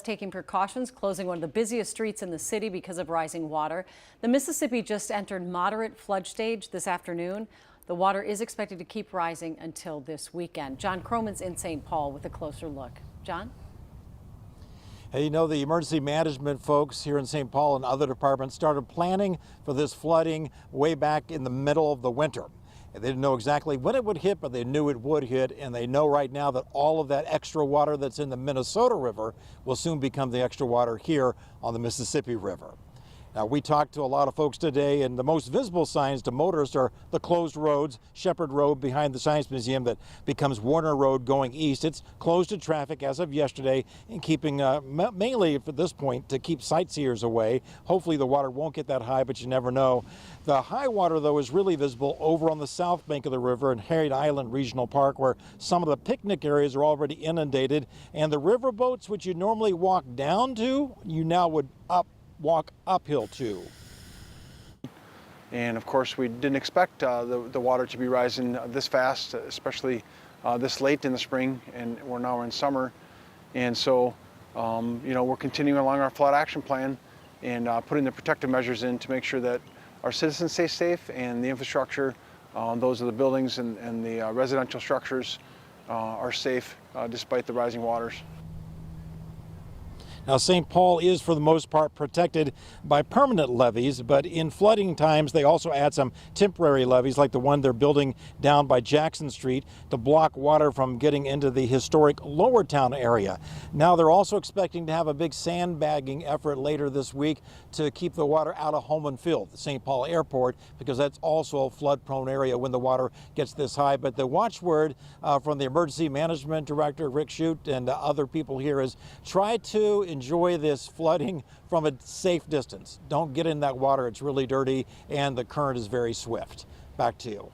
Taking precautions, closing one of the busiest streets in the city because of rising water. The Mississippi just entered moderate flood stage this afternoon. The water is expected to keep rising until this weekend. John Croman's in St. Paul with a closer look. John? Hey, you know, the emergency management folks here in St. Paul and other departments started planning for this flooding way back in the middle of the winter. They didn't know exactly when it would hit, but they knew it would hit, and they know right now that all of that extra water that's in the Minnesota River will soon become the extra water here on the Mississippi River. Now, we talked to a lot of folks today, and the most visible signs to motorists are the closed roads. Shepherd Road behind the Science Museum that becomes Warner Road going east. It's closed to traffic as of yesterday, and keeping mainly at this point to keep sightseers away. Hopefully the water won't get that high, but you never know. The high water, though, is really visible over on the south bank of the river in Harriet Island Regional Park, where some of the picnic areas are already inundated, and the river boats, which you normally walk down to, you now would walk uphill to. And of course, we didn't expect the water to be rising this fast, especially this late in the spring, and we're now in summer. And so, you know, we're continuing along our flood action plan and putting the protective measures in to make sure that our citizens stay safe and the infrastructure, those are the buildings and the residential structures, are safe despite the rising waters. Now, St. Paul is, for the most part, protected by permanent levees, but in flooding times, they also add some temporary levees, like the one they're building down by Jackson Street to block water from getting into the historic Lowertown area. Now, they're also expecting to have a big sandbagging effort later this week to keep the water out of Holman Field, the St. Paul Airport, because that's also a flood-prone area when the water gets this high. But the watchword from the Emergency Management Director, Rick Shute, and other people here is try to enjoy this flooding from a safe distance. Don't get in that water. It's really dirty and the current is very swift. Back to you.